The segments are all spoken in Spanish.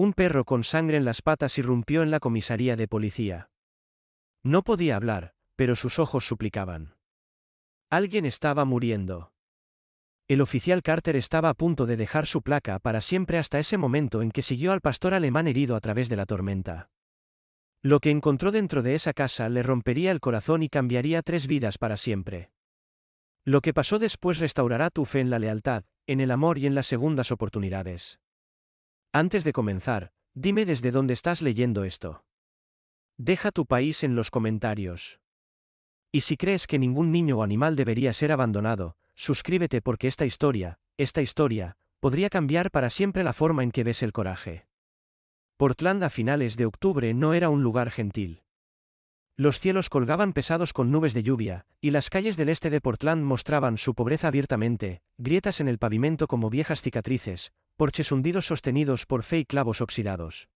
Un perro con sangre en las patas irrumpió en la comisaría de policía. No podía hablar, pero sus ojos suplicaban. Alguien estaba muriendo. El oficial Carter estaba a punto de dejar su placa para siempre hasta ese momento en que siguió al pastor alemán herido a través de la tormenta. Lo que encontró dentro de esa casa le rompería el corazón y cambiaría 3 vidas para siempre. Lo que pasó después restaurará tu fe en la lealtad, en el amor y en las segundas oportunidades. Antes de comenzar, dime desde dónde estás leyendo esto. Deja tu país en los comentarios. Y si crees que ningún niño o animal debería ser abandonado, suscríbete porque esta historia, podría cambiar para siempre la forma en que ves el coraje. Portland a finales de octubre no era un lugar gentil. Los cielos colgaban pesados con nubes de lluvia, y las calles del este de Portland mostraban su pobreza abiertamente, grietas en el pavimento como viejas cicatrices, porches hundidos sostenidos por fe y clavos oxidados.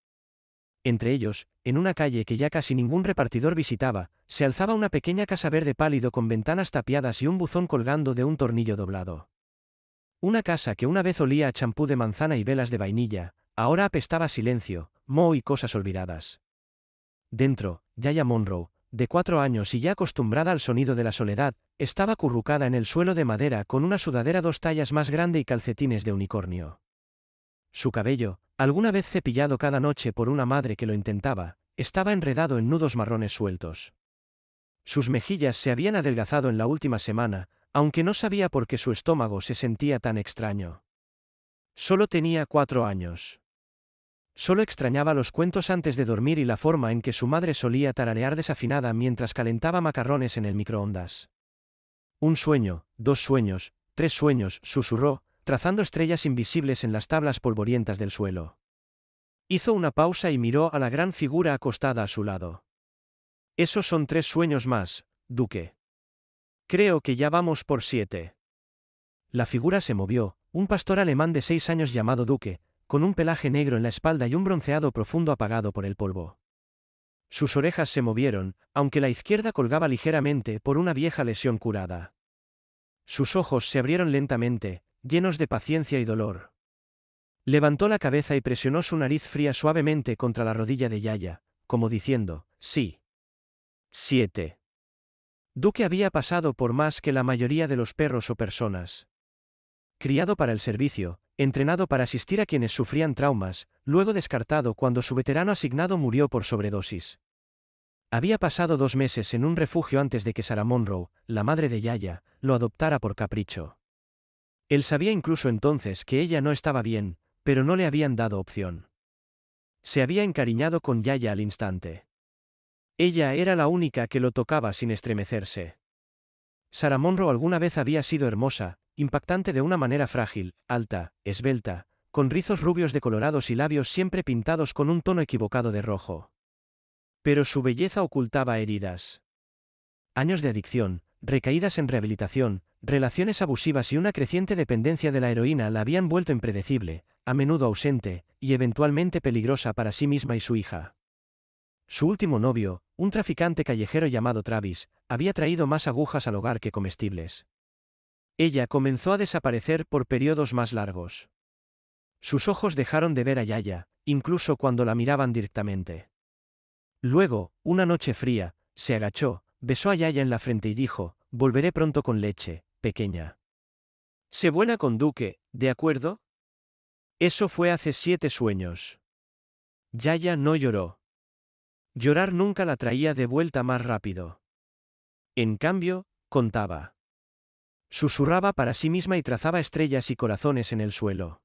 Entre ellos, en una calle que ya casi ningún repartidor visitaba, se alzaba una pequeña casa verde pálido con ventanas tapiadas y un buzón colgando de un tornillo doblado. Una casa que una vez olía a champú de manzana y velas de vainilla, ahora apestaba a silencio, moho y cosas olvidadas. Dentro, Yaya Monroe, de 4 años y ya acostumbrada al sonido de la soledad, estaba acurrucada en el suelo de madera con una sudadera 2 tallas más grande y calcetines de unicornio. Su cabello, alguna vez cepillado cada noche por una madre que lo intentaba, estaba enredado en nudos marrones sueltos. Sus mejillas se habían adelgazado en la última semana, aunque no sabía por qué su estómago se sentía tan extraño. Solo tenía 4 años. Solo extrañaba los cuentos antes de dormir y la forma en que su madre solía tararear desafinada mientras calentaba macarrones en el microondas. 1 sueño, 2 sueños, 3 sueños, susurró, trazando estrellas invisibles en las tablas polvorientas del suelo. Hizo una pausa y miró a la gran figura acostada a su lado. Esos son 3 sueños más, Duque. Creo que ya vamos por 7. La figura se movió, un pastor alemán de 6 años llamado Duque, con un pelaje negro en la espalda y un bronceado profundo apagado por el polvo. Sus orejas se movieron, aunque la izquierda colgaba ligeramente por una vieja lesión curada. Sus ojos se abrieron lentamente, llenos de paciencia y dolor. Levantó la cabeza y presionó su nariz fría suavemente contra la rodilla de Yaya, como diciendo, sí. 7. Duque había pasado por más que la mayoría de los perros o personas. Criado para el servicio, entrenado para asistir a quienes sufrían traumas, luego descartado cuando su veterano asignado murió por sobredosis. Había pasado 2 meses en un refugio antes de que Sarah Monroe, la madre de Yaya, lo adoptara por capricho. Él sabía incluso entonces que ella no estaba bien, pero no le habían dado opción. Se había encariñado con Yaya al instante. Ella era la única que lo tocaba sin estremecerse. Sarah Monroe alguna vez había sido hermosa, impactante de una manera frágil, alta, esbelta, con rizos rubios decolorados y labios siempre pintados con un tono equivocado de rojo. Pero su belleza ocultaba heridas. Años de adicción, recaídas en rehabilitación, relaciones abusivas y una creciente dependencia de la heroína la habían vuelto impredecible, a menudo ausente, y eventualmente peligrosa para sí misma y su hija. Su último novio, un traficante callejero llamado Travis, había traído más agujas al hogar que comestibles. Ella comenzó a desaparecer por periodos más largos. Sus ojos dejaron de ver a Yaya, incluso cuando la miraban directamente. Luego, una noche fría, se agachó, besó a Yaya en la frente y dijo, volveré pronto con leche, pequeña. Sé buena con Duque, ¿de acuerdo? Eso fue hace 7 sueños. Yaya no lloró. Llorar nunca la traía de vuelta más rápido. En cambio, contaba. Susurraba para sí misma y trazaba estrellas y corazones en el suelo.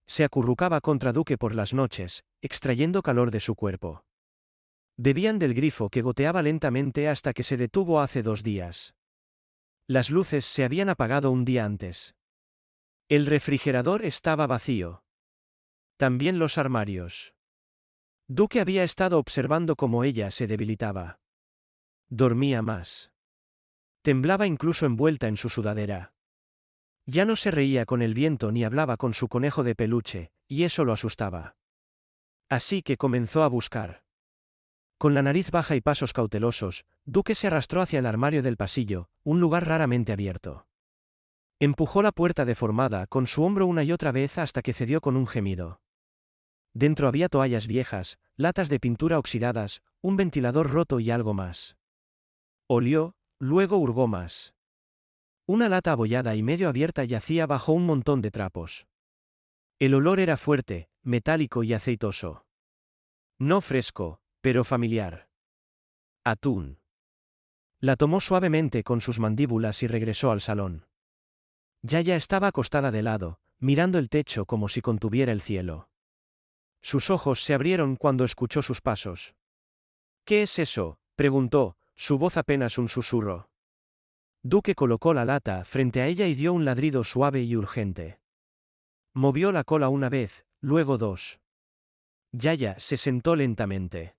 Se acurrucaba contra Duque por las noches, extrayendo calor de su cuerpo. Bebían del grifo que goteaba lentamente hasta que se detuvo hace 2 días. Las luces se habían apagado un día antes. El refrigerador estaba vacío. También los armarios. Duque había estado observando cómo ella se debilitaba. Dormía más. Temblaba incluso envuelta en su sudadera. Ya no se reía con el viento ni hablaba con su conejo de peluche, y eso lo asustaba. Así que comenzó a buscar. Con la nariz baja y pasos cautelosos, Duque se arrastró hacia el armario del pasillo, un lugar raramente abierto. Empujó la puerta deformada con su hombro una y otra vez hasta que cedió con un gemido. Dentro había toallas viejas, latas de pintura oxidadas, un ventilador roto y algo más. Olió, luego hurgó más. Una lata abollada y medio abierta yacía bajo un montón de trapos. El olor era fuerte, metálico y aceitoso. No fresco, pero familiar. Atún. La tomó suavemente con sus mandíbulas y regresó al salón. Yaya estaba acostada de lado, mirando el techo como si contuviera el cielo. Sus ojos se abrieron cuando escuchó sus pasos. ¿Qué es eso?, preguntó, su voz apenas un susurro. Duque colocó la lata frente a ella y dio un ladrido suave y urgente. Movió la cola una vez, luego dos. Yaya se sentó lentamente.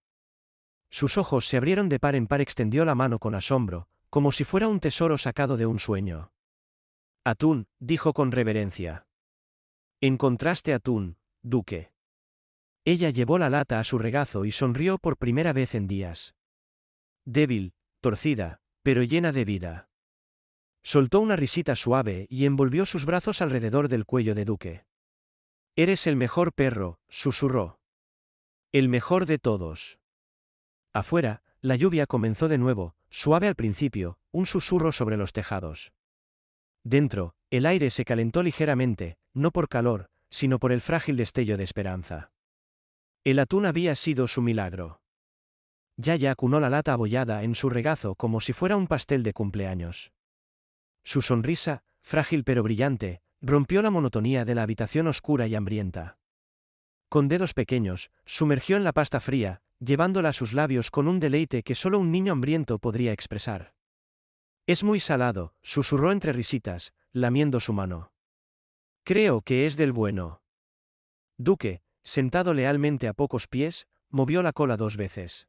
Sus ojos se abrieron de par en par, extendió la mano con asombro, como si fuera un tesoro sacado de un sueño. Atún, dijo con reverencia. ¿Encontraste atún, Duque? Ella llevó la lata a su regazo y sonrió por primera vez en días. Débil, torcida, pero llena de vida. Soltó una risita suave y envolvió sus brazos alrededor del cuello de Duque. Eres el mejor perro, susurró. El mejor de todos. Afuera, la lluvia comenzó de nuevo, suave al principio, un susurro sobre los tejados. Dentro, el aire se calentó ligeramente, no por calor, sino por el frágil destello de esperanza. El atún había sido su milagro. Yaya acunó la lata abollada en su regazo como si fuera un pastel de cumpleaños. Su sonrisa, frágil pero brillante, rompió la monotonía de la habitación oscura y hambrienta. Con dedos pequeños, sumergió en la pasta fría, llevándola a sus labios con un deleite que solo un niño hambriento podría expresar. Es muy salado, susurró entre risitas, lamiendo su mano. Creo que es del bueno. Duque, sentado lealmente a pocos pies, movió la cola 2 veces.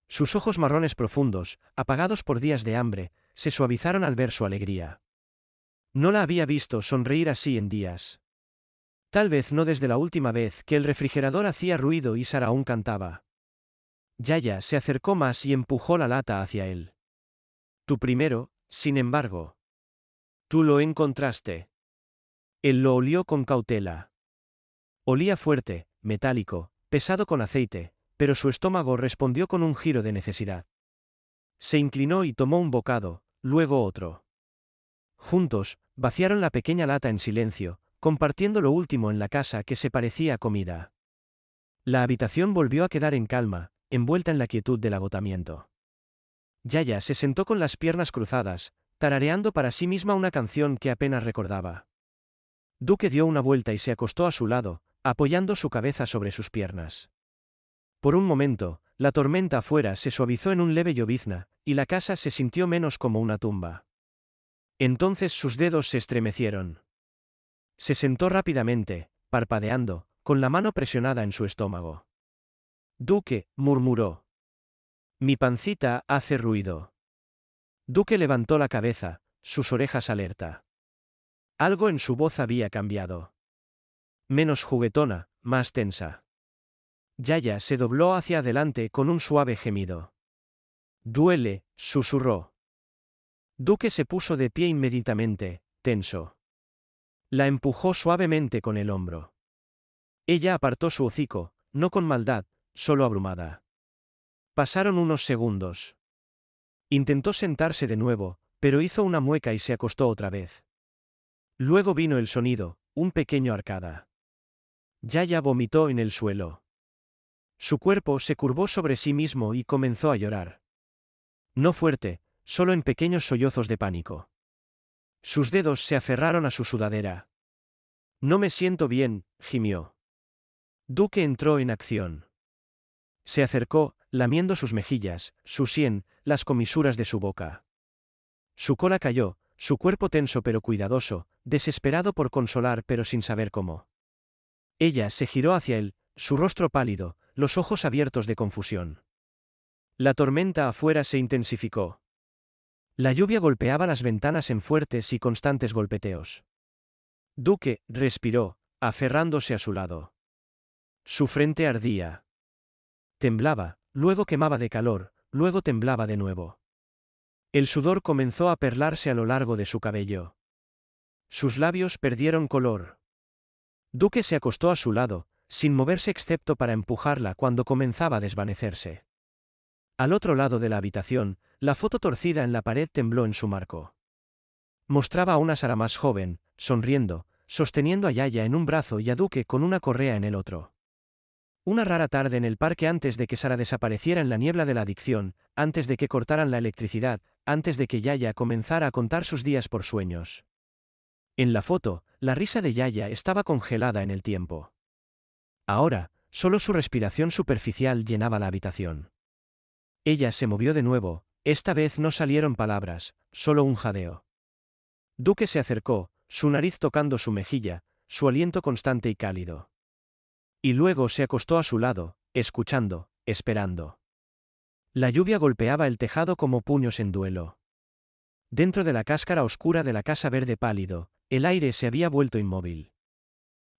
Sus ojos marrones profundos, apagados por días de hambre, se suavizaron al ver su alegría. No la había visto sonreír así en días. Tal vez no desde la última vez que el refrigerador hacía ruido y Sara aún cantaba. Yaya se acercó más y empujó la lata hacia él. Tú primero, sin embargo. Tú lo encontraste. Él lo olió con cautela. Olía fuerte, metálico, pesado con aceite, pero su estómago respondió con un giro de necesidad. Se inclinó y tomó un bocado, luego otro. Juntos, vaciaron la pequeña lata en silencio, compartiendo lo último en la casa que se parecía a comida. La habitación volvió a quedar en calma, envuelta en la quietud del agotamiento. Yaya se sentó con las piernas cruzadas, tarareando para sí misma una canción que apenas recordaba. Duque dio una vuelta y se acostó a su lado, apoyando su cabeza sobre sus piernas. Por un momento, la tormenta afuera se suavizó en un leve llovizna, y la casa se sintió menos como una tumba. Entonces sus dedos se estremecieron. Se sentó rápidamente, parpadeando, con la mano presionada en su estómago. Duque, murmuró. Mi pancita hace ruido. Duque levantó la cabeza, sus orejas alerta. Algo en su voz había cambiado. Menos juguetona, más tensa. Yaya se dobló hacia adelante con un suave gemido. Duele, susurró. Duque se puso de pie inmediatamente, tenso. La empujó suavemente con el hombro. Ella apartó su hocico, no con maldad, solo abrumada. Pasaron unos segundos. Intentó sentarse de nuevo, pero hizo una mueca y se acostó otra vez. Luego vino el sonido, un pequeño arcada. Yaya vomitó en el suelo. Su cuerpo se curvó sobre sí mismo y comenzó a llorar. No fuerte, solo en pequeños sollozos de pánico. Sus dedos se aferraron a su sudadera. No me siento bien, gimió. Duque entró en acción. Se acercó, lamiendo sus mejillas, su sien, las comisuras de su boca. Su cola cayó, su cuerpo tenso pero cuidadoso, desesperado por consolar pero sin saber cómo. Ella se giró hacia él, su rostro pálido, los ojos abiertos de confusión. La tormenta afuera se intensificó. La lluvia golpeaba las ventanas en fuertes y constantes golpeteos. Duque respiró, aferrándose a su lado. Su frente ardía. Temblaba, luego quemaba de calor, luego temblaba de nuevo. El sudor comenzó a perlarse a lo largo de su cabello. Sus labios perdieron color. Duque se acostó a su lado, sin moverse excepto para empujarla cuando comenzaba a desvanecerse. Al otro lado de la habitación, la foto torcida en la pared tembló en su marco. Mostraba a una Sara más joven, sonriendo, sosteniendo a Yaya en un brazo y a Duke con una correa en el otro. Una rara tarde en el parque antes de que Sara desapareciera en la niebla de la adicción, antes de que cortaran la electricidad, antes de que Yaya comenzara a contar sus días por sueños. En la foto, la risa de Yaya estaba congelada en el tiempo. Ahora, solo su respiración superficial llenaba la habitación. Ella se movió de nuevo, esta vez no salieron palabras, solo un jadeo. Duke se acercó, su nariz tocando su mejilla, su aliento constante y cálido. Y luego se acostó a su lado, escuchando, esperando. La lluvia golpeaba el tejado como puños en duelo. Dentro de la cáscara oscura de la casa verde pálido, el aire se había vuelto inmóvil.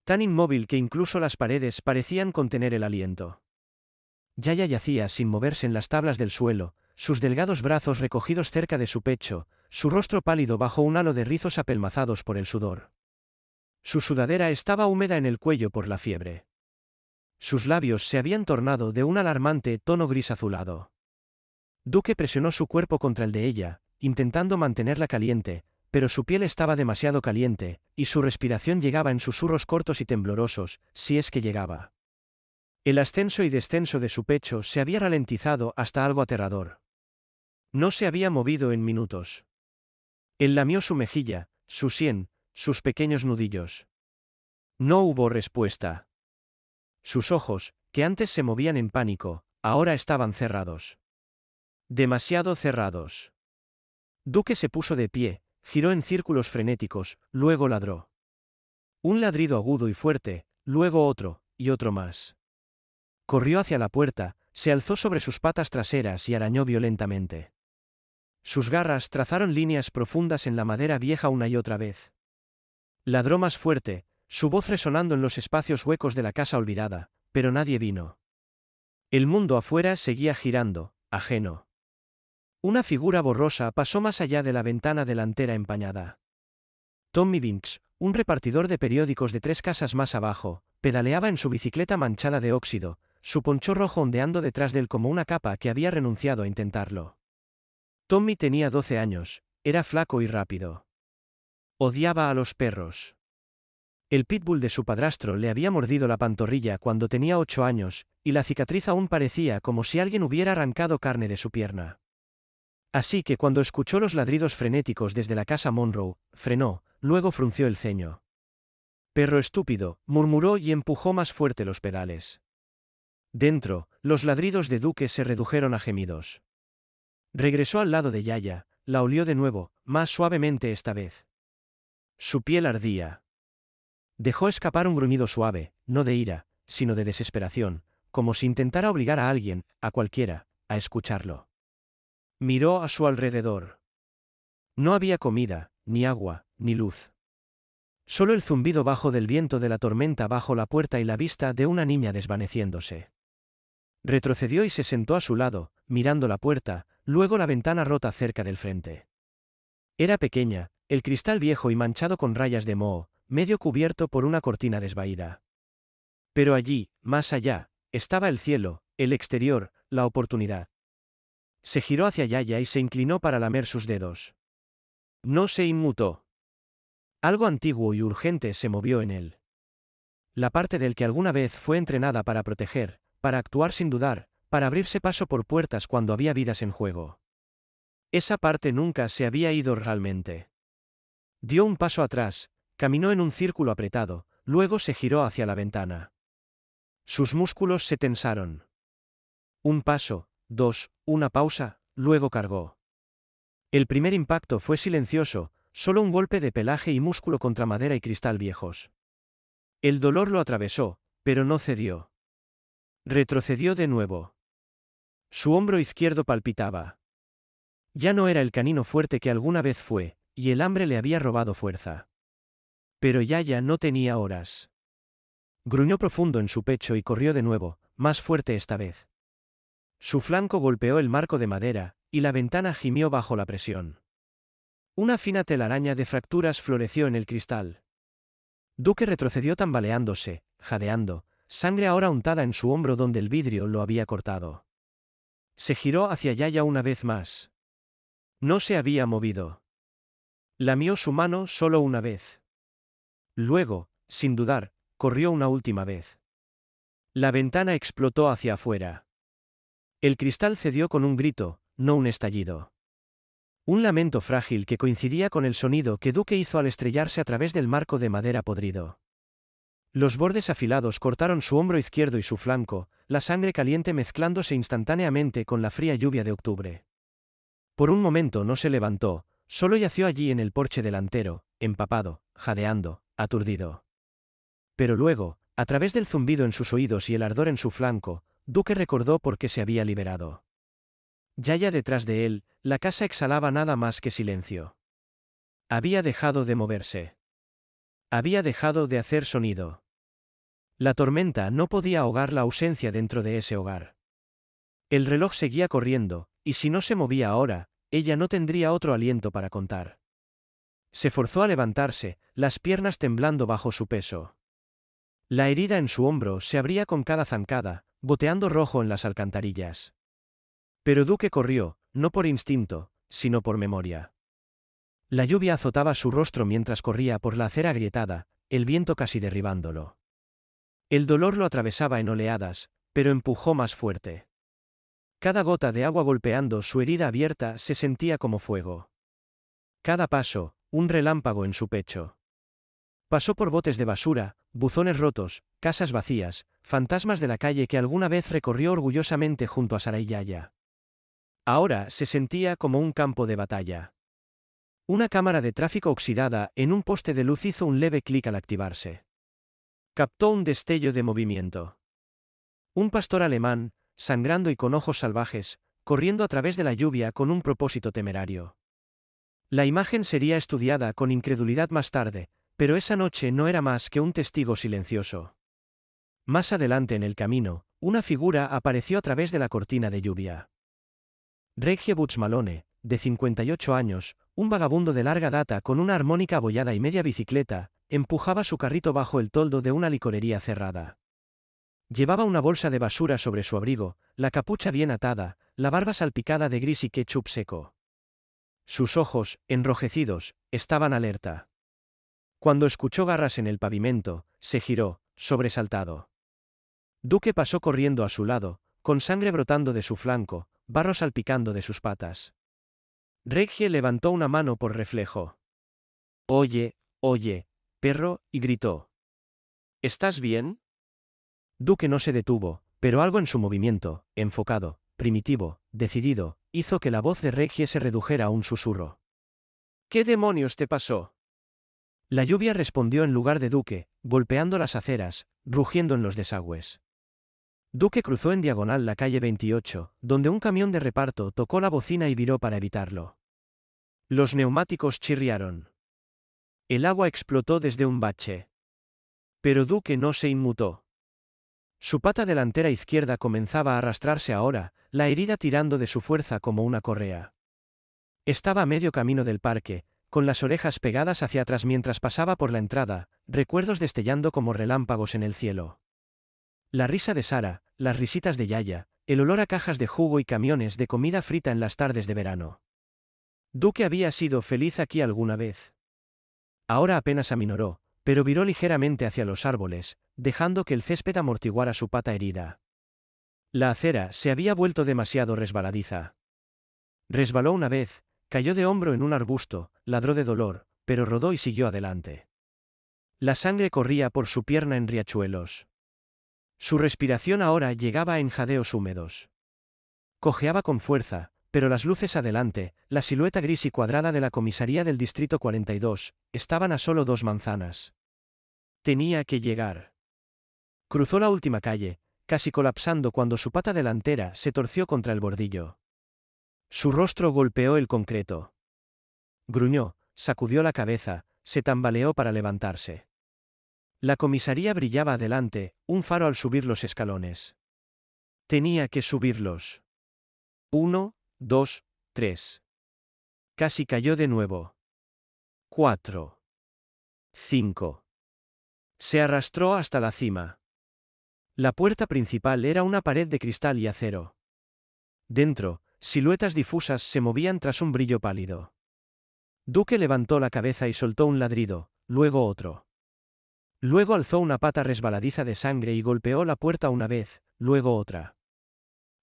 Tan inmóvil que incluso las paredes parecían contener el aliento. Yaya yacía sin moverse en las tablas del suelo, sus delgados brazos recogidos cerca de su pecho, su rostro pálido bajo un halo de rizos apelmazados por el sudor. Su sudadera estaba húmeda en el cuello por la fiebre. Sus labios se habían tornado de un alarmante tono gris azulado. Duke presionó su cuerpo contra el de ella, intentando mantenerla caliente, pero su piel estaba demasiado caliente, y su respiración llegaba en susurros cortos y temblorosos, si es que llegaba. El ascenso y descenso de su pecho se había ralentizado hasta algo aterrador. No se había movido en minutos. Él lamió su mejilla, su sien, sus pequeños nudillos. No hubo respuesta. Sus ojos, que antes se movían en pánico, ahora estaban cerrados. Demasiado cerrados. Duke se puso de pie, giró en círculos frenéticos, luego ladró. Un ladrido agudo y fuerte, luego otro, y otro más. Corrió hacia la puerta, se alzó sobre sus patas traseras y arañó violentamente. Sus garras trazaron líneas profundas en la madera vieja una y otra vez. Ladró más fuerte, su voz resonando en los espacios huecos de la casa olvidada, pero nadie vino. El mundo afuera seguía girando, ajeno. Una figura borrosa pasó más allá de la ventana delantera empañada. Tommy Binks, un repartidor de periódicos de 3 casas más abajo, pedaleaba en su bicicleta manchada de óxido, su poncho rojo ondeando detrás de él como una capa que había renunciado a intentarlo. Tommy tenía 12 años, era flaco y rápido. Odiaba a los perros. El pitbull de su padrastro le había mordido la pantorrilla cuando tenía 8 años, y la cicatriz aún parecía como si alguien hubiera arrancado carne de su pierna. Así que cuando escuchó los ladridos frenéticos desde la casa Monroe, frenó, luego frunció el ceño. Perro estúpido, murmuró y empujó más fuerte los pedales. Dentro, los ladridos de Duke se redujeron a gemidos. Regresó al lado de Yaya, la olió de nuevo, más suavemente esta vez. Su piel ardía. Dejó escapar un gruñido suave, no de ira, sino de desesperación, como si intentara obligar a alguien, a cualquiera, a escucharlo. Miró a su alrededor. No había comida, ni agua, ni luz. Solo el zumbido bajo del viento de la tormenta bajo la puerta y la vista de una niña desvaneciéndose. Retrocedió y se sentó a su lado, mirando la puerta, luego la ventana rota cerca del frente. Era pequeña, el cristal viejo y manchado con rayas de moho, medio cubierto por una cortina desvaída. Pero allí, más allá, estaba el cielo, el exterior, la oportunidad. Se giró hacia Yaya y se inclinó para lamer sus dedos. No se inmutó. Algo antiguo y urgente se movió en él. La parte del que alguna vez fue entrenada para proteger, para actuar sin dudar, para abrirse paso por puertas cuando había vidas en juego. Esa parte nunca se había ido realmente. Dio un paso atrás, caminó en un círculo apretado, luego se giró hacia la ventana. Sus músculos se tensaron. Un paso, 2, una pausa, luego cargó. El primer impacto fue silencioso, solo un golpe de pelaje y músculo contra madera y cristal viejos. El dolor lo atravesó, pero no cedió. Retrocedió de nuevo. Su hombro izquierdo palpitaba. Ya no era el canino fuerte que alguna vez fue, y el hambre le había robado fuerza. Pero Yaya no tenía horas. Gruñó profundo en su pecho y corrió de nuevo, más fuerte esta vez. Su flanco golpeó el marco de madera, y la ventana gimió bajo la presión. Una fina telaraña de fracturas floreció en el cristal. Duke retrocedió tambaleándose, jadeando, sangre ahora untada en su hombro donde el vidrio lo había cortado. Se giró hacia Yaya una vez más. No se había movido. Lamió su mano solo una vez. Luego, sin dudar, corrió una última vez. La ventana explotó hacia afuera. El cristal cedió con un grito, no un estallido. Un lamento frágil que coincidía con el sonido que Duque hizo al estrellarse a través del marco de madera podrido. Los bordes afilados cortaron su hombro izquierdo y su flanco, la sangre caliente mezclándose instantáneamente con la fría lluvia de octubre. Por un momento no se levantó, solo yació allí en el porche delantero, empapado, jadeando, aturdido. Pero luego, a través del zumbido en sus oídos y el ardor en su flanco, Duque recordó por qué se había liberado. Yaya detrás de él, la casa exhalaba nada más que silencio. Había dejado de moverse. Había dejado de hacer sonido. La tormenta no podía ahogar la ausencia dentro de ese hogar. El reloj seguía corriendo, y si no se movía ahora, ella no tendría otro aliento para contar. Se forzó a levantarse, las piernas temblando bajo su peso. La herida en su hombro se abría con cada zancada, goteando rojo en las alcantarillas. Pero Duque corrió, no por instinto, sino por memoria. La lluvia azotaba su rostro mientras corría por la acera agrietada, el viento casi derribándolo. El dolor lo atravesaba en oleadas, pero empujó más fuerte. Cada gota de agua golpeando su herida abierta se sentía como fuego. Cada paso, un relámpago en su pecho. Pasó por botes de basura, buzones rotos, casas vacías, fantasmas de la calle que alguna vez recorrió orgullosamente junto a Sarai y Yaya. Ahora se sentía como un campo de batalla. Una cámara de tráfico oxidada en un poste de luz hizo un leve clic al activarse. Captó un destello de movimiento. Un pastor alemán, sangrando y con ojos salvajes, corriendo a través de la lluvia con un propósito temerario. La imagen sería estudiada con incredulidad más tarde, pero esa noche no era más que un testigo silencioso. Más adelante en el camino, una figura apareció a través de la cortina de lluvia. Regie Buchmalone, de 58 años, un vagabundo de larga data con una armónica abollada y media bicicleta, empujaba su carrito bajo el toldo de una licorería cerrada. Llevaba una bolsa de basura sobre su abrigo, la capucha bien atada, la barba salpicada de gris y ketchup seco. Sus ojos, enrojecidos, estaban alerta. Cuando escuchó garras en el pavimento, se giró, sobresaltado. Duque pasó corriendo a su lado, con sangre brotando de su flanco, barro salpicando de sus patas. Regie levantó una mano por reflejo. Oye, oye, perro, y gritó. ¿Estás bien? Duque no se detuvo, pero algo en su movimiento, enfocado, primitivo, decidido, hizo que la voz de Regie se redujera a un susurro. ¿Qué demonios te pasó? La lluvia respondió en lugar de Duque, golpeando las aceras, rugiendo en los desagües. Duque cruzó en diagonal la calle 28, donde un camión de reparto tocó la bocina y viró para evitarlo. Los neumáticos chirriaron. El agua explotó desde un bache. Pero Duque no se inmutó. Su pata delantera izquierda comenzaba a arrastrarse ahora, la herida tirando de su fuerza como una correa. Estaba a medio camino del parque, con las orejas pegadas hacia atrás mientras pasaba por la entrada, recuerdos destellando como relámpagos en el cielo. La risa de Sara, las risitas de Yaya, el olor a cajas de jugo y camiones de comida frita en las tardes de verano. Duque había sido feliz aquí alguna vez. Ahora apenas aminoró, pero viró ligeramente hacia los árboles, dejando que el césped amortiguara su pata herida. La acera se había vuelto demasiado resbaladiza. Resbaló una vez, cayó de hombro en un arbusto, ladró de dolor, pero rodó y siguió adelante. La sangre corría por su pierna en riachuelos. Su respiración ahora llegaba en jadeos húmedos. Cojeaba con fuerza, pero las luces adelante, la silueta gris y cuadrada de la comisaría del Distrito 42, estaban a solo 2 manzanas. Tenía que llegar. Cruzó la última calle, casi colapsando cuando su pata delantera se torció contra el bordillo. Su rostro golpeó el concreto. Gruñó, sacudió la cabeza, se tambaleó para levantarse. La comisaría brillaba adelante, un faro al subir los escalones. Tenía que subirlos. 1, 2, 3. Casi cayó de nuevo. 4. 5. Se arrastró hasta la cima. La puerta principal era una pared de cristal y acero. Dentro, siluetas difusas se movían tras un brillo pálido. Duque levantó la cabeza y soltó un ladrido, luego otro. Luego alzó una pata resbaladiza de sangre y golpeó la puerta una vez, luego otra.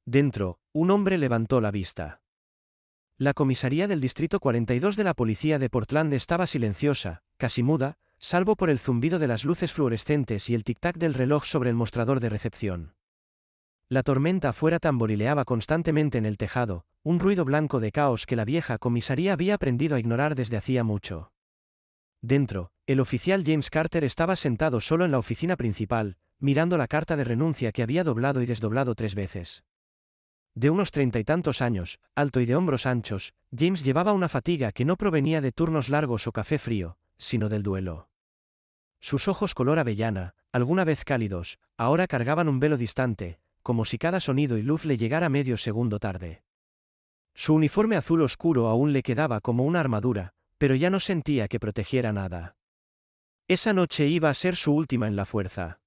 Dentro, un hombre levantó la vista. La comisaría del Distrito 42 de la Policía de Portland estaba silenciosa, casi muda, salvo por el zumbido de las luces fluorescentes y el tic-tac del reloj sobre el mostrador de recepción. La tormenta afuera tamborileaba constantemente en el tejado, un ruido blanco de caos que la vieja comisaría había aprendido a ignorar desde hacía mucho. Dentro, el oficial James Carter estaba sentado solo en la oficina principal, mirando la carta de renuncia que había doblado y desdoblado 3 veces. De unos 30 y tantos años, alto y de hombros anchos, James llevaba una fatiga que no provenía de turnos largos o café frío, sino del duelo. Sus ojos color avellana, alguna vez cálidos, ahora cargaban un velo distante, como si cada sonido y luz le llegara medio segundo tarde. Su uniforme azul oscuro aún le quedaba como una armadura, pero ya no sentía que protegiera nada. Esa noche iba a ser su última en la fuerza.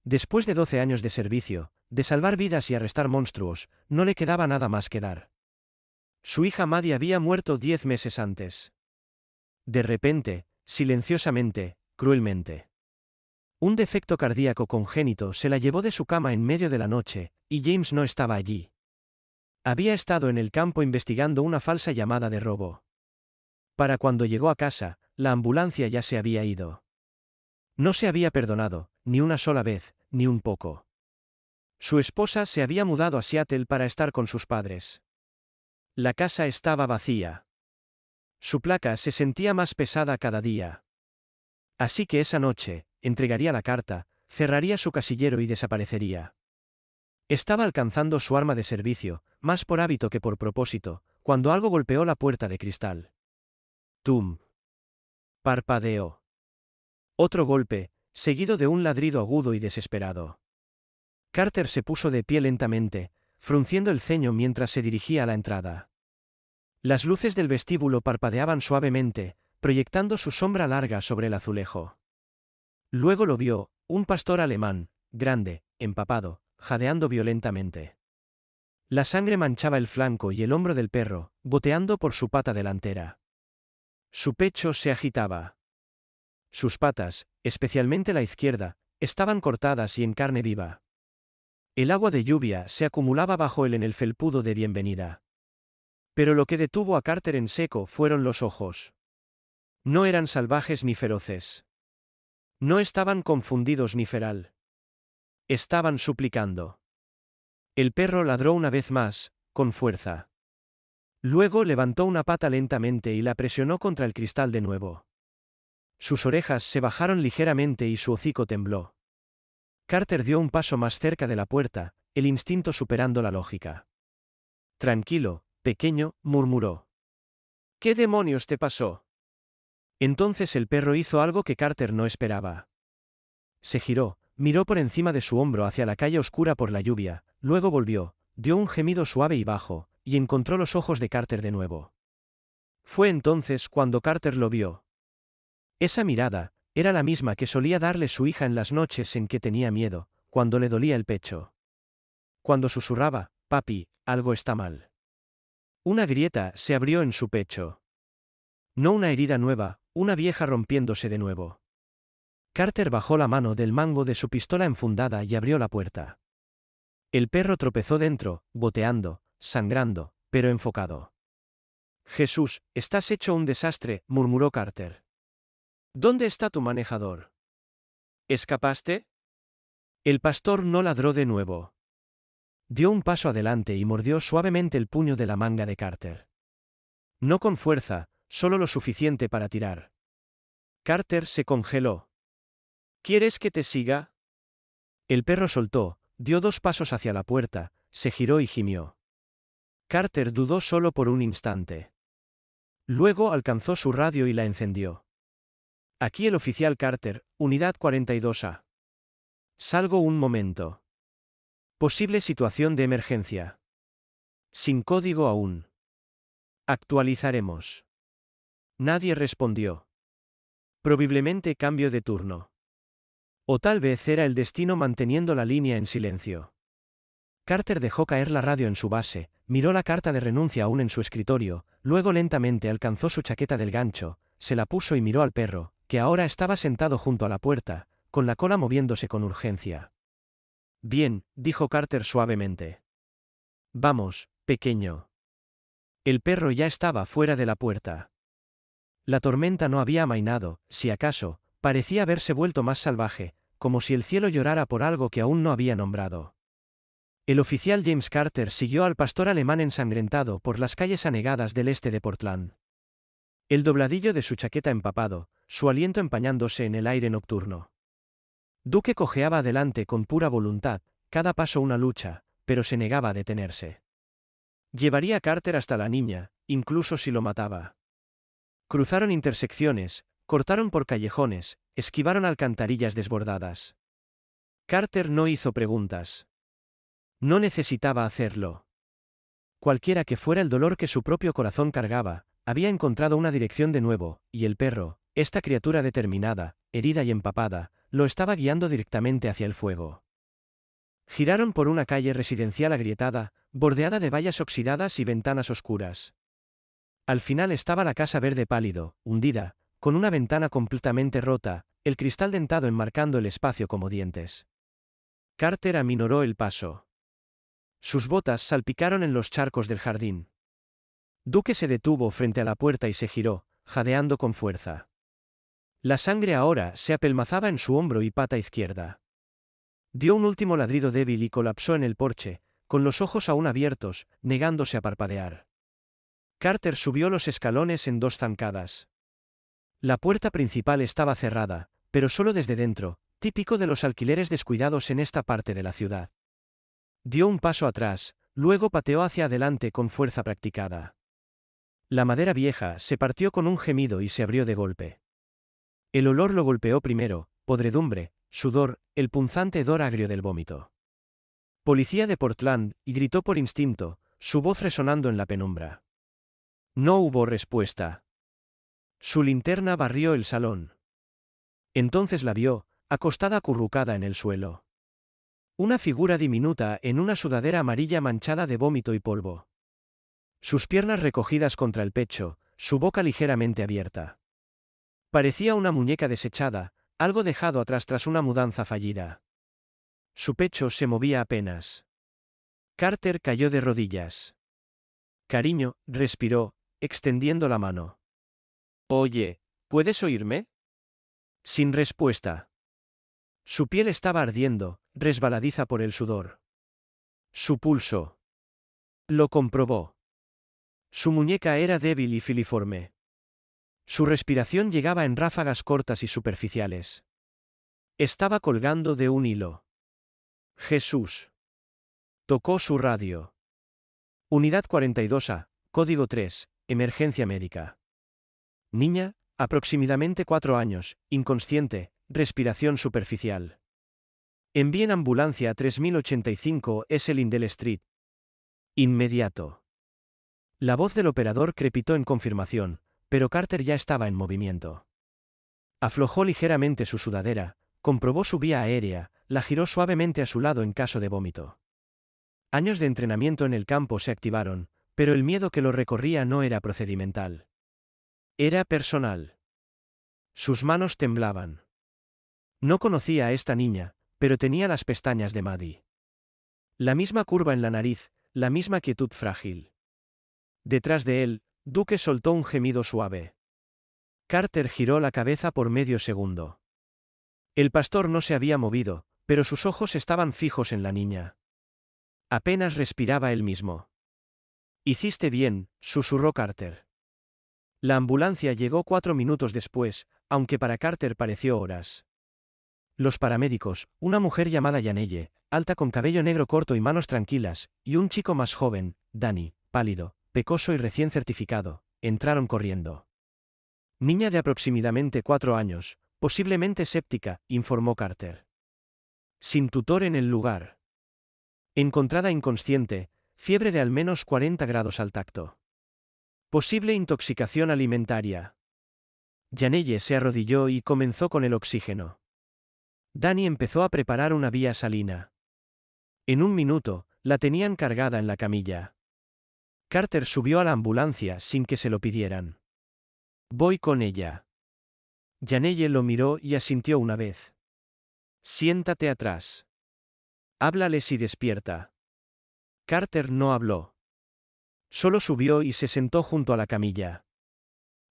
Después de 12 años de servicio, de salvar vidas y arrestar monstruos, no le quedaba nada más que dar. Su hija Maddie había muerto 10 meses antes. De repente, silenciosamente, cruelmente. Un defecto cardíaco congénito se la llevó de su cama en medio de la noche, y James no estaba allí. Había estado en el campo investigando una falsa llamada de robo. Para cuando llegó a casa, la ambulancia ya se había ido. No se había perdonado, ni una sola vez, ni un poco. Su esposa se había mudado a Seattle para estar con sus padres. La casa estaba vacía. Su placa se sentía más pesada cada día. Así que esa noche, entregaría la carta, cerraría su casillero y desaparecería. Estaba alcanzando su arma de servicio, más por hábito que por propósito, cuando algo golpeó la puerta de cristal. ¡Tum! Parpadeó. Otro golpe, seguido de un ladrido agudo y desesperado. Carter se puso de pie lentamente, frunciendo el ceño mientras se dirigía a la entrada. Las luces del vestíbulo parpadeaban suavemente, proyectando su sombra larga sobre el azulejo. Luego lo vio, un pastor alemán, grande, empapado, jadeando violentamente. La sangre manchaba el flanco y el hombro del perro, goteando por su pata delantera. Su pecho se agitaba. Sus patas, especialmente la izquierda, estaban cortadas y en carne viva. El agua de lluvia se acumulaba bajo él en el felpudo de bienvenida. Pero lo que detuvo a Carter en seco fueron los ojos. No eran salvajes ni feroces. No estaban confundidos ni feral. Estaban suplicando. El perro ladró una vez más, con fuerza. Luego levantó una pata lentamente y la presionó contra el cristal de nuevo. Sus orejas se bajaron ligeramente y su hocico tembló. Carter dio un paso más cerca de la puerta, el instinto superando la lógica. Tranquilo, pequeño, murmuró. ¿Qué demonios te pasó? Entonces el perro hizo algo que Carter no esperaba. Se giró, miró por encima de su hombro hacia la calle oscura por la lluvia, luego volvió, dio un gemido suave y bajo, y encontró los ojos de Carter de nuevo. Fue entonces cuando Carter lo vio. Esa mirada, era la misma que solía darle su hija en las noches en que tenía miedo, cuando le dolía el pecho. Cuando susurraba, «Papi, algo está mal». Una grieta se abrió en su pecho. No una herida nueva, una vieja rompiéndose de nuevo. Carter bajó la mano del mango de su pistola enfundada y abrió la puerta. El perro tropezó dentro, boteando, sangrando, pero enfocado. «Jesús, estás hecho un desastre», murmuró Carter. «¿Dónde está tu manejador? ¿Escapaste?» El pastor no ladró de nuevo. Dio un paso adelante y mordió suavemente el puño de la manga de Carter. No con fuerza, solo lo suficiente para tirar. Carter se congeló. «¿Quieres que te siga?» El perro soltó, dio 2 pasos hacia la puerta, se giró y gimió. Carter dudó solo por un instante. Luego alcanzó su radio y la encendió. «Aquí el oficial Carter, Unidad 42A. Salgo un momento. Posible situación de emergencia. Sin código aún. Actualizaremos». Nadie respondió. Probablemente cambio de turno. O tal vez era el destino manteniendo la línea en silencio. Carter dejó caer la radio en su base, miró la carta de renuncia aún en su escritorio, luego lentamente alcanzó su chaqueta del gancho, se la puso y miró al perro, que ahora estaba sentado junto a la puerta, con la cola moviéndose con urgencia. Bien, dijo Carter suavemente. Vamos, pequeño. El perro ya estaba fuera de la puerta. La tormenta no había amainado, si acaso, parecía haberse vuelto más salvaje, como si el cielo llorara por algo que aún no había nombrado. El oficial James Carter siguió al pastor alemán ensangrentado por las calles anegadas del este de Portland. El dobladillo de su chaqueta empapado, su aliento empañándose en el aire nocturno. Duke cojeaba adelante con pura voluntad, cada paso una lucha, pero se negaba a detenerse. Llevaría a Carter hasta la niña, incluso si lo mataba. Cruzaron intersecciones, cortaron por callejones, esquivaron alcantarillas desbordadas. Carter no hizo preguntas. No necesitaba hacerlo. Cualquiera que fuera el dolor que su propio corazón cargaba, había encontrado una dirección de nuevo, y el perro, esta criatura determinada, herida y empapada, lo estaba guiando directamente hacia el fuego. Giraron por una calle residencial agrietada, bordeada de vallas oxidadas y ventanas oscuras. Al final estaba la casa verde pálido, hundida, con una ventana completamente rota, el cristal dentado enmarcando el espacio como dientes. Carter aminoró el paso. Sus botas salpicaron en los charcos del jardín. Duke se detuvo frente a la puerta y se giró, jadeando con fuerza. La sangre ahora se apelmazaba en su hombro y pata izquierda. Dio un último ladrido débil y colapsó en el porche, con los ojos aún abiertos, negándose a parpadear. Carter subió los escalones en 2 zancadas. La puerta principal estaba cerrada, pero solo desde dentro, típico de los alquileres descuidados en esta parte de la ciudad. Dio un paso atrás, luego pateó hacia adelante con fuerza practicada. La madera vieja se partió con un gemido y se abrió de golpe. El olor lo golpeó primero, podredumbre, sudor, el punzante hedor agrio del vómito. Policía de Portland, y gritó por instinto, su voz resonando en la penumbra. No hubo respuesta. Su linterna barrió el salón. Entonces la vio, acostada acurrucada en el suelo. Una figura diminuta en una sudadera amarilla manchada de vómito y polvo. Sus piernas recogidas contra el pecho, su boca ligeramente abierta. Parecía una muñeca desechada, algo dejado atrás tras una mudanza fallida. Su pecho se movía apenas. Carter cayó de rodillas. Cariño, respiró, extendiendo la mano. Oye, ¿puedes oírme? Sin respuesta. Su piel estaba ardiendo, resbaladiza por el sudor. Su pulso. Lo comprobó. Su muñeca era débil y filiforme. Su respiración llegaba en ráfagas cortas y superficiales. Estaba colgando de un hilo. Jesús. Tocó su radio. Unidad 42A, código 3, emergencia médica. Niña, aproximadamente 4 años, inconsciente, respiración superficial. Envíen ambulancia a 3085 S. Lindell Street. Inmediato. La voz del operador crepitó en confirmación, pero Carter ya estaba en movimiento. Aflojó ligeramente su sudadera, comprobó su vía aérea, la giró suavemente a su lado en caso de vómito. Años de entrenamiento en el campo se activaron, pero el miedo que lo recorría no era procedimental. Era personal. Sus manos temblaban. No conocía a esta niña, pero tenía las pestañas de Maddie. La misma curva en la nariz, la misma quietud frágil. Detrás de él, Duke soltó un gemido suave. Carter giró la cabeza por medio segundo. El pastor no se había movido, pero sus ojos estaban fijos en la niña. Apenas respiraba él mismo. Hiciste bien, susurró Carter. La ambulancia llegó 4 minutos después, aunque para Carter pareció horas. Los paramédicos, una mujer llamada Janelle, alta con cabello negro corto y manos tranquilas, y un chico más joven, Danny, pálido, pecoso y recién certificado, entraron corriendo. Niña de aproximadamente 4 años, posiblemente séptica, informó Carter. Sin tutor en el lugar. Encontrada inconsciente, fiebre de al menos 40 grados al tacto. Posible intoxicación alimentaria. Janelle se arrodilló y comenzó con el oxígeno. Danny empezó a preparar una vía salina. En un minuto, la tenían cargada en la camilla. Carter subió a la ambulancia sin que se lo pidieran. Voy con ella. Janelle lo miró y asintió una vez. Siéntate atrás. Háblale si despierta. Carter no habló. Solo subió y se sentó junto a la camilla.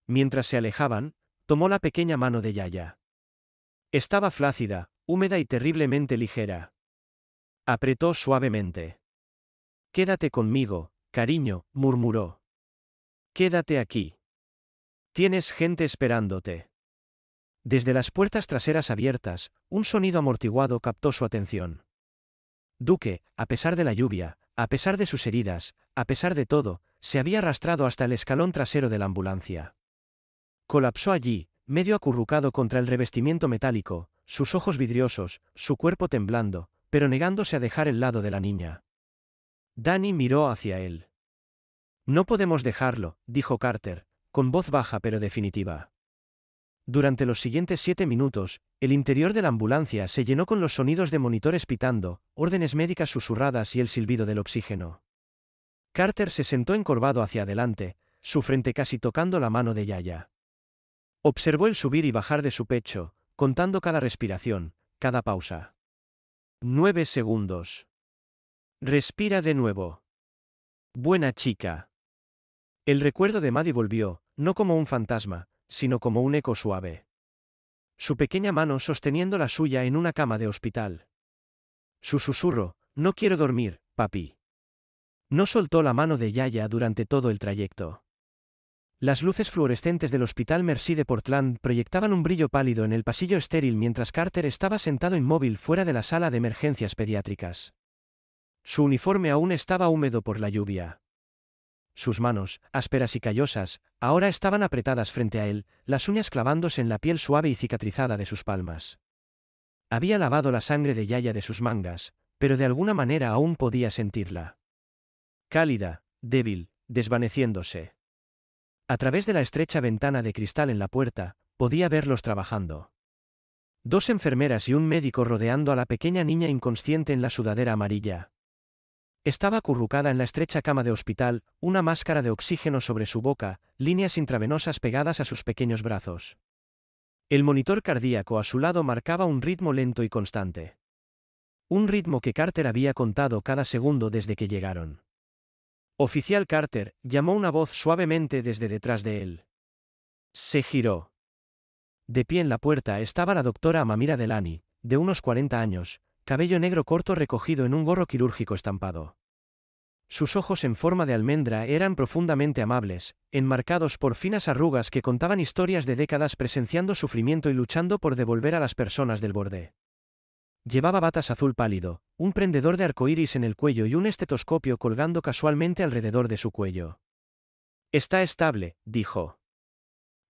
Mientras se alejaban, tomó la pequeña mano de Yaya. Estaba flácida, húmeda y terriblemente ligera. Apretó suavemente. Quédate conmigo, cariño, murmuró. Quédate aquí. Tienes gente esperándote. Desde las puertas traseras abiertas, un sonido amortiguado captó su atención. Duke, a pesar de la lluvia, a pesar de sus heridas, a pesar de todo, se había arrastrado hasta el escalón trasero de la ambulancia. Colapsó allí, medio acurrucado contra el revestimiento metálico, sus ojos vidriosos, su cuerpo temblando, pero negándose a dejar el lado de la niña. Danny miró hacia él. No podemos dejarlo, dijo Carter, con voz baja pero definitiva. Durante los siguientes 7 minutos, el interior de la ambulancia se llenó con los sonidos de monitores pitando, órdenes médicas susurradas y el silbido del oxígeno. Carter se sentó encorvado hacia adelante, su frente casi tocando la mano de Yaya. Observó el subir y bajar de su pecho, contando cada respiración, cada pausa. 9 segundos. Respira de nuevo. Buena chica. El recuerdo de Maddie volvió, no como un fantasma, sino como un eco suave. Su pequeña mano sosteniendo la suya en una cama de hospital. Su susurro, no quiero dormir, papi. No soltó la mano de Yaya durante todo el trayecto. Las luces fluorescentes del Hospital Mercy de Portland proyectaban un brillo pálido en el pasillo estéril mientras Carter estaba sentado inmóvil fuera de la sala de emergencias pediátricas. Su uniforme aún estaba húmedo por la lluvia. Sus manos, ásperas y callosas, ahora estaban apretadas frente a él, las uñas clavándose en la piel suave y cicatrizada de sus palmas. Había lavado la sangre de Yaya de sus mangas, pero de alguna manera aún podía sentirla. Cálida, débil, desvaneciéndose. A través de la estrecha ventana de cristal en la puerta, podía verlos trabajando. 2 enfermeras y un médico rodeando a la pequeña niña inconsciente en la sudadera amarilla. Estaba acurrucada en la estrecha cama de hospital, una máscara de oxígeno sobre su boca, líneas intravenosas pegadas a sus pequeños brazos. El monitor cardíaco a su lado marcaba un ritmo lento y constante. Un ritmo que Carter había contado cada segundo desde que llegaron. Oficial Carter, llamó una voz suavemente desde detrás de él. Se giró. De pie en la puerta estaba la doctora Amamira Delany, de unos 40 años, cabello negro corto recogido en un gorro quirúrgico estampado. Sus ojos en forma de almendra eran profundamente amables, enmarcados por finas arrugas que contaban historias de décadas presenciando sufrimiento y luchando por devolver a las personas del borde. Llevaba batas azul pálido, un prendedor de arcoíris en el cuello y un estetoscopio colgando casualmente alrededor de su cuello. Está estable, dijo.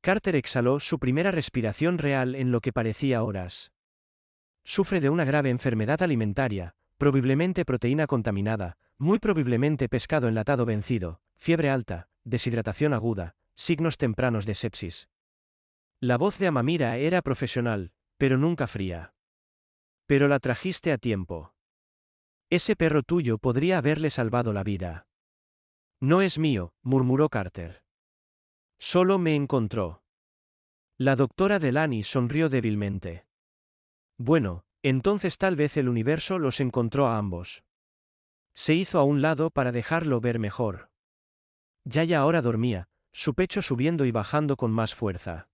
Carter exhaló su primera respiración real en lo que parecía horas. Sufre de una grave enfermedad alimentaria, probablemente proteína contaminada, muy probablemente pescado enlatado vencido, fiebre alta, deshidratación aguda, signos tempranos de sepsis. La voz de Amamira era profesional, pero nunca fría. Pero la trajiste a tiempo. Ese perro tuyo podría haberle salvado la vida. No es mío, murmuró Carter. Solo me encontró. La doctora Delany sonrió débilmente. Bueno, entonces tal vez el universo los encontró a ambos. Se hizo a un lado para dejarlo ver mejor. Yaya ahora dormía, su pecho subiendo y bajando con más fuerza.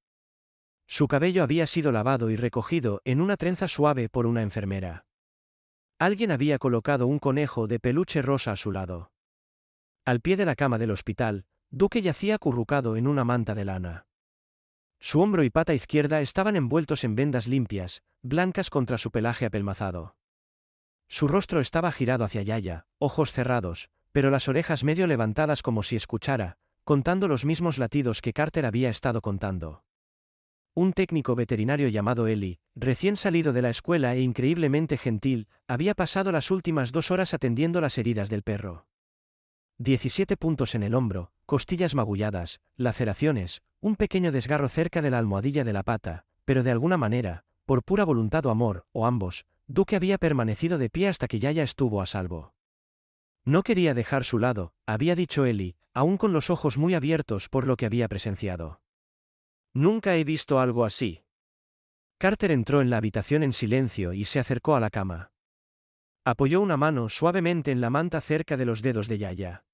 Su cabello había sido lavado y recogido en una trenza suave por una enfermera. Alguien había colocado un conejo de peluche rosa a su lado. Al pie de la cama del hospital, Duke yacía acurrucado en una manta de lana. Su hombro y pata izquierda estaban envueltos en vendas limpias, blancas contra su pelaje apelmazado. Su rostro estaba girado hacia Yaya, ojos cerrados, pero las orejas medio levantadas como si escuchara, contando los mismos latidos que Carter había estado contando. Un técnico veterinario llamado Eli, recién salido de la escuela e increíblemente gentil, había pasado las últimas 2 horas atendiendo las heridas del perro. 17 puntos en el hombro, costillas magulladas, laceraciones, un pequeño desgarro cerca de la almohadilla de la pata, pero de alguna manera, por pura voluntad o amor, o ambos, Duque había permanecido de pie hasta que Yaya estuvo a salvo. No quería dejar su lado, había dicho Ellie, aún con los ojos muy abiertos por lo que había presenciado. Nunca he visto algo así. Carter entró en la habitación en silencio y se acercó a la cama. Apoyó una mano suavemente en la manta cerca de los dedos de Yaya.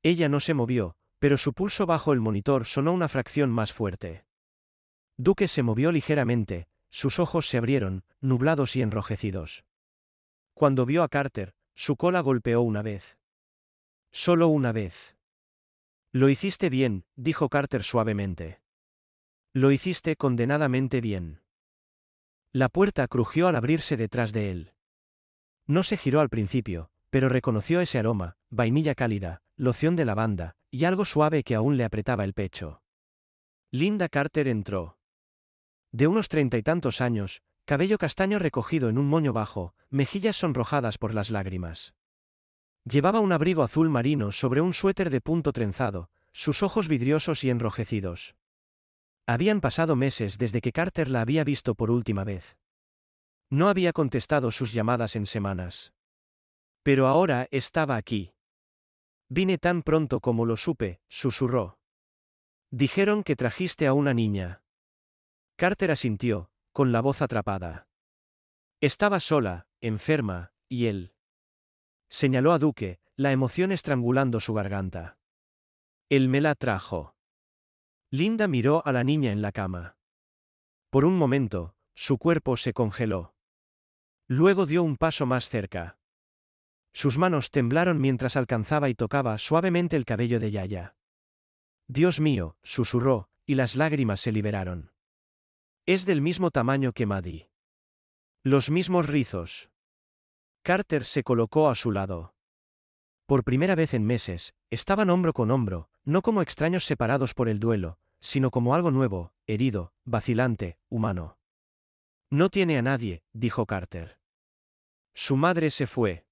Ella no se movió, pero su pulso bajo el monitor sonó una fracción más fuerte. Duque se movió ligeramente, sus ojos se abrieron, nublados y enrojecidos. Cuando vio a Carter, su cola golpeó una vez. Solo una vez. Lo hiciste bien, dijo Carter suavemente. Lo hiciste condenadamente bien. La puerta crujió al abrirse detrás de él. No se giró al principio, pero reconoció ese aroma, vainilla cálida, loción de lavanda, y algo suave que aún le apretaba el pecho. Linda Carter entró. De unos 30 y tantos años, cabello castaño recogido en un moño bajo, mejillas sonrojadas por las lágrimas. Llevaba un abrigo azul marino sobre un suéter de punto trenzado, sus ojos vidriosos y enrojecidos. Habían pasado meses desde que Carter la había visto por última vez. No había contestado sus llamadas en semanas. Pero ahora estaba aquí. Vine tan pronto como lo supe, susurró. Dijeron que trajiste a una niña. Carter asintió, con la voz atrapada. Estaba sola, enferma, y él. Señaló a Duque, la emoción estrangulando su garganta. Él me la trajo. Linda miró a la niña en la cama. Por un momento, su cuerpo se congeló. Luego dio un paso más cerca. Sus manos temblaron mientras alcanzaba y tocaba suavemente el cabello de Yaya. Dios mío, susurró, y las lágrimas se liberaron. Es del mismo tamaño que Maddie. Los mismos rizos. Carter se colocó a su lado. Por primera vez en meses, estaban hombro con hombro, no como extraños separados por el duelo, sino como algo nuevo, herido, vacilante, humano. No tiene a nadie, dijo Carter. Su madre se fue.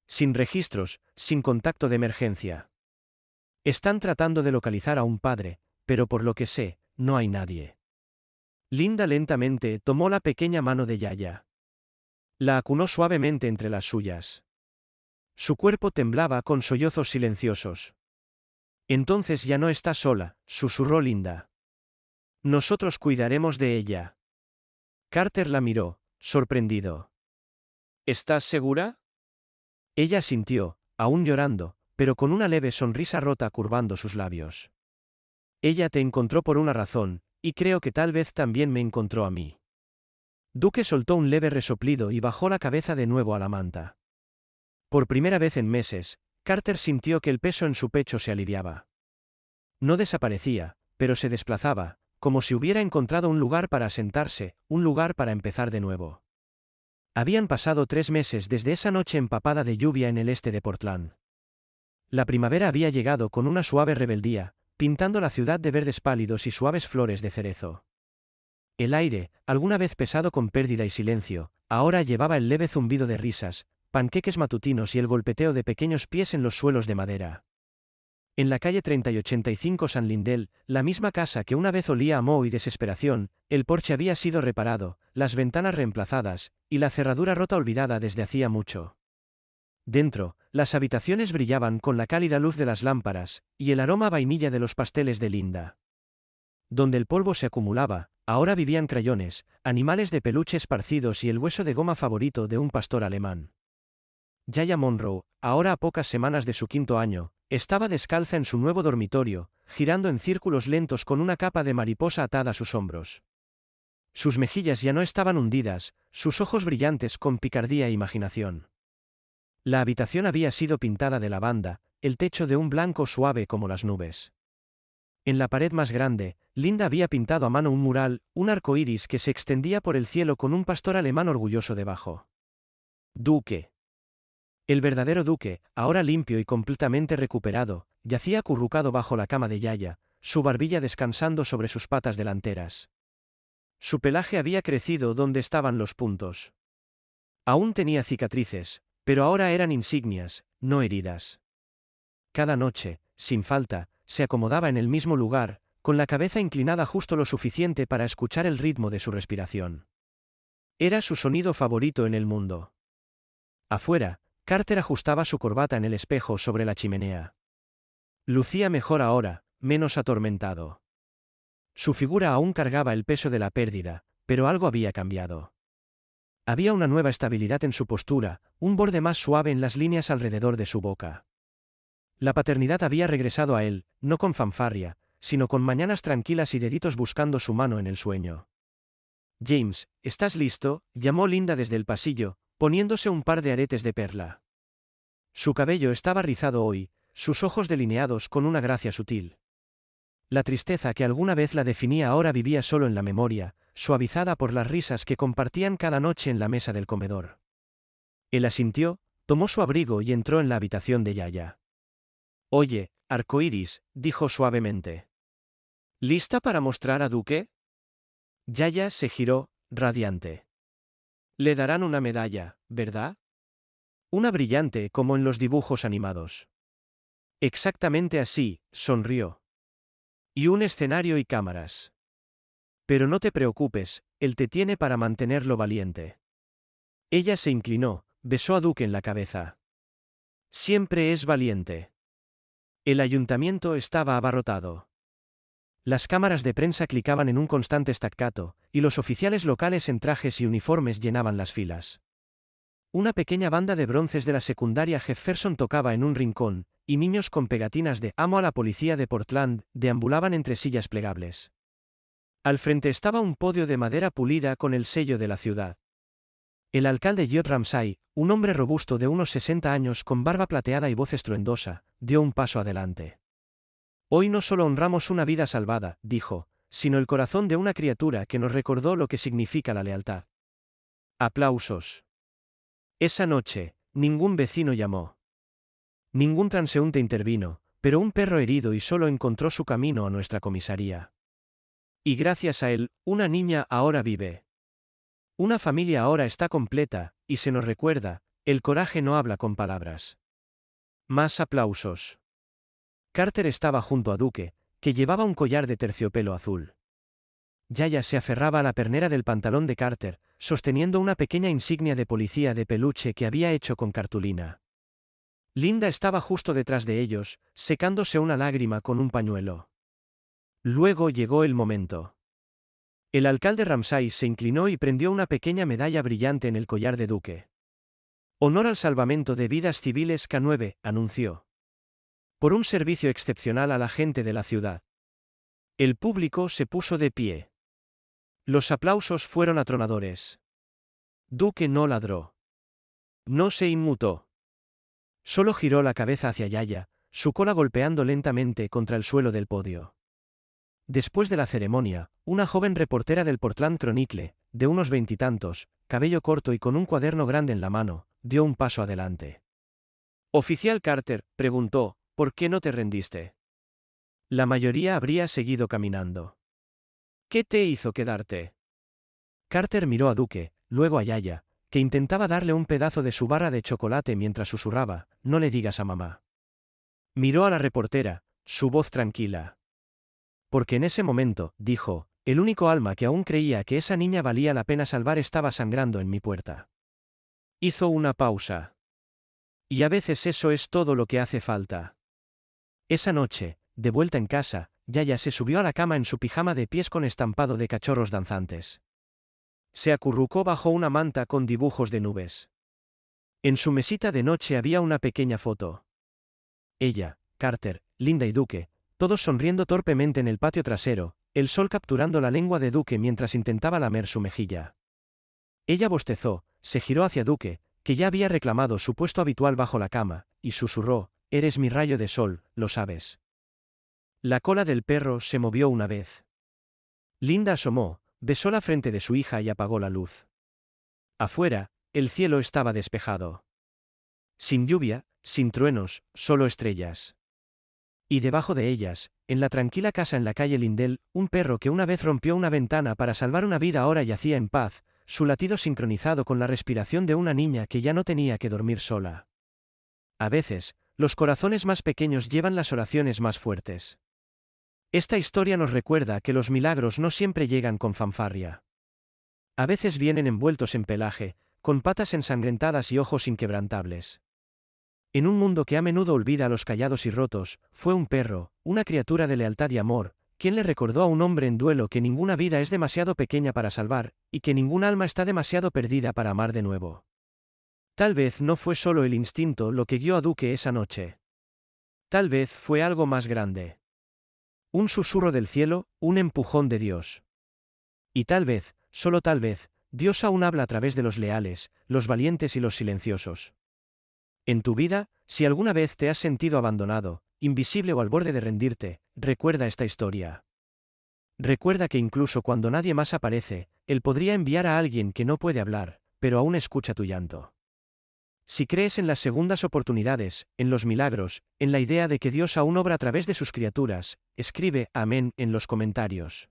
Sin registros, sin contacto de emergencia. Están tratando de localizar a un padre, pero por lo que sé, no hay nadie. Linda lentamente tomó la pequeña mano de Yaya. La acunó suavemente entre las suyas. Su cuerpo temblaba con sollozos silenciosos. Entonces ya no está sola, susurró Linda. Nosotros cuidaremos de ella. Carter la miró, sorprendido. ¿Estás segura? Ella asintió, aún llorando, pero con una leve sonrisa rota curvando sus labios. Ella te encontró por una razón, y creo que tal vez también me encontró a mí. Duque soltó un leve resoplido y bajó la cabeza de nuevo a la manta. Por primera vez en meses, Carter sintió que el peso en su pecho se aliviaba. No desaparecía, pero se desplazaba, como si hubiera encontrado un lugar para asentarse, un lugar para empezar de nuevo. Habían pasado 3 meses desde esa noche empapada de lluvia en el este de Portland. La primavera había llegado con una suave rebeldía, pintando la ciudad de verdes pálidos y suaves flores de cerezo. El aire, alguna vez pesado con pérdida y silencio, ahora llevaba el leve zumbido de risas, panqueques matutinos y el golpeteo de pequeños pies en los suelos de madera. En la calle 30 y 85 San Lindell, la misma casa que una vez olía a moho y desesperación, el porche había sido reparado, las ventanas reemplazadas, y la cerradura rota olvidada desde hacía mucho. Dentro, las habitaciones brillaban con la cálida luz de las lámparas, y el aroma a vainilla de los pasteles de Linda. Donde el polvo se acumulaba, ahora vivían crayones, animales de peluche esparcidos y el hueso de goma favorito de un pastor alemán. Yaya Monroe, ahora a pocas semanas de su 5º año, estaba descalza en su nuevo dormitorio, girando en círculos lentos con una capa de mariposa atada a sus hombros. Sus mejillas ya no estaban hundidas, sus ojos brillantes con picardía e imaginación. La habitación había sido pintada de lavanda, el techo de un blanco suave como las nubes. En la pared más grande, Linda había pintado a mano un mural, un arco iris que se extendía por el cielo con un pastor alemán orgulloso debajo. Duque. El verdadero Duque, ahora limpio y completamente recuperado, yacía acurrucado bajo la cama de Yaya, su barbilla descansando sobre sus patas delanteras. Su pelaje había crecido donde estaban los puntos. Aún tenía cicatrices, pero ahora eran insignias, no heridas. Cada noche, sin falta, se acomodaba en el mismo lugar, con la cabeza inclinada justo lo suficiente para escuchar el ritmo de su respiración. Era su sonido favorito en el mundo. Afuera, Carter ajustaba su corbata en el espejo sobre la chimenea. Lucía mejor ahora, menos atormentado. Su figura aún cargaba el peso de la pérdida, pero algo había cambiado. Había una nueva estabilidad en su postura, un borde más suave en las líneas alrededor de su boca. La paternidad había regresado a él, no con fanfarria, sino con mañanas tranquilas y deditos buscando su mano en el sueño. James, ¿estás listo?, llamó Linda desde el pasillo, poniéndose un par de aretes de perla. Su cabello estaba rizado hoy, sus ojos delineados con una gracia sutil. La tristeza que alguna vez la definía ahora vivía solo en la memoria, suavizada por las risas que compartían cada noche en la mesa del comedor. Él asintió, tomó su abrigo y entró en la habitación de Yaya. Oye, arcoíris, dijo suavemente. ¿Lista para mostrar a Duque? Yaya se giró, radiante. Le darán una medalla, ¿verdad? Una brillante como en los dibujos animados. Exactamente así, sonrió. Y un escenario y cámaras. Pero no te preocupes, él te tiene para mantenerlo valiente. Ella se inclinó, besó a Duque en la cabeza. Siempre es valiente. El ayuntamiento estaba abarrotado. Las cámaras de prensa clicaban en un constante staccato, y los oficiales locales en trajes y uniformes llenaban las filas. Una pequeña banda de bronces de la secundaria Jefferson tocaba en un rincón, y niños con pegatinas de «Amo a la policía de Portland» deambulaban entre sillas plegables. Al frente estaba un podio de madera pulida con el sello de la ciudad. El alcalde Jod Ramsay, un hombre robusto de unos 60 años con barba plateada y voz estruendosa, dio un paso adelante. Hoy no solo honramos una vida salvada, dijo, sino el corazón de una criatura que nos recordó lo que significa la lealtad. Aplausos. Esa noche, ningún vecino llamó. Ningún transeúnte intervino, pero un perro herido y solo encontró su camino a nuestra comisaría. Y gracias a él, una niña ahora vive. Una familia ahora está completa, y se nos recuerda, el coraje no habla con palabras. Más aplausos. Carter estaba junto a Duque, que llevaba un collar de terciopelo azul. Yaya se aferraba a la pernera del pantalón de Carter, sosteniendo una pequeña insignia de policía de peluche que había hecho con cartulina. Linda estaba justo detrás de ellos, secándose una lágrima con un pañuelo. Luego llegó el momento. El alcalde Ramsay se inclinó y prendió una pequeña medalla brillante en el collar de Duque. Honor al salvamento de vidas civiles K9, anunció. Por un servicio excepcional a la gente de la ciudad. El público se puso de pie. Los aplausos fueron atronadores. Duque no ladró. No se inmutó. Solo giró la cabeza hacia Yaya, su cola golpeando lentamente contra el suelo del podio. Después de la ceremonia, una joven reportera del Portland Chronicle, de unos veintitantos, cabello corto y con un cuaderno grande en la mano, dio un paso adelante. Oficial Carter, preguntó, ¿por qué no te rendiste? La mayoría habría seguido caminando. ¿Qué te hizo quedarte? Carter miró a Duque, luego a Yaya, que intentaba darle un pedazo de su barra de chocolate mientras susurraba, no le digas a mamá. Miró a la reportera, su voz tranquila. Porque en ese momento, dijo, el único alma que aún creía que esa niña valía la pena salvar estaba sangrando en mi puerta. Hizo una pausa. Y a veces eso es todo lo que hace falta. Esa noche, de vuelta en casa, Yaya se subió a la cama en su pijama de pies con estampado de cachorros danzantes. Se acurrucó bajo una manta con dibujos de nubes. En su mesita de noche había una pequeña foto. Ella, Carter, Linda y Duque, todos sonriendo torpemente en el patio trasero, el sol capturando la lengua de Duque mientras intentaba lamer su mejilla. Ella bostezó, se giró hacia Duque, que ya había reclamado su puesto habitual bajo la cama, y susurró, «Eres mi rayo de sol, lo sabes». La cola del perro se movió una vez. Linda asomó, besó la frente de su hija y apagó la luz. Afuera, el cielo estaba despejado. Sin lluvia, sin truenos, solo estrellas. Y debajo de ellas, en la tranquila casa en la calle Lindell, un perro que una vez rompió una ventana para salvar una vida ahora yacía en paz, su latido sincronizado con la respiración de una niña que ya no tenía que dormir sola. A veces, los corazones más pequeños llevan las oraciones más fuertes. Esta historia nos recuerda que los milagros no siempre llegan con fanfarria. A veces vienen envueltos en pelaje, con patas ensangrentadas y ojos inquebrantables. En un mundo que a menudo olvida a los callados y rotos, fue un perro, una criatura de lealtad y amor, quien le recordó a un hombre en duelo que ninguna vida es demasiado pequeña para salvar, y que ningún alma está demasiado perdida para amar de nuevo. Tal vez no fue solo el instinto lo que guió a Duque esa noche. Tal vez fue algo más grande. Un susurro del cielo, un empujón de Dios. Y tal vez, solo tal vez, Dios aún habla a través de los leales, los valientes y los silenciosos. En tu vida, si alguna vez te has sentido abandonado, invisible o al borde de rendirte, recuerda esta historia. Recuerda que incluso cuando nadie más aparece, Él podría enviar a alguien que no puede hablar, pero aún escucha tu llanto. Si crees en las segundas oportunidades, en los milagros, en la idea de que Dios aún obra a través de sus criaturas, escribe amén en los comentarios.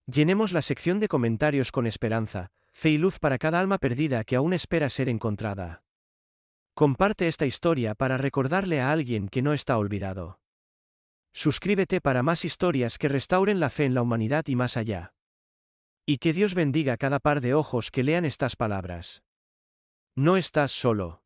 Llenemos la sección de comentarios con esperanza, fe y luz para cada alma perdida que aún espera ser encontrada. Comparte esta historia para recordarle a alguien que no está olvidado. Suscríbete para más historias que restauren la fe en la humanidad y más allá. Y que Dios bendiga cada par de ojos que lean estas palabras. No estás solo.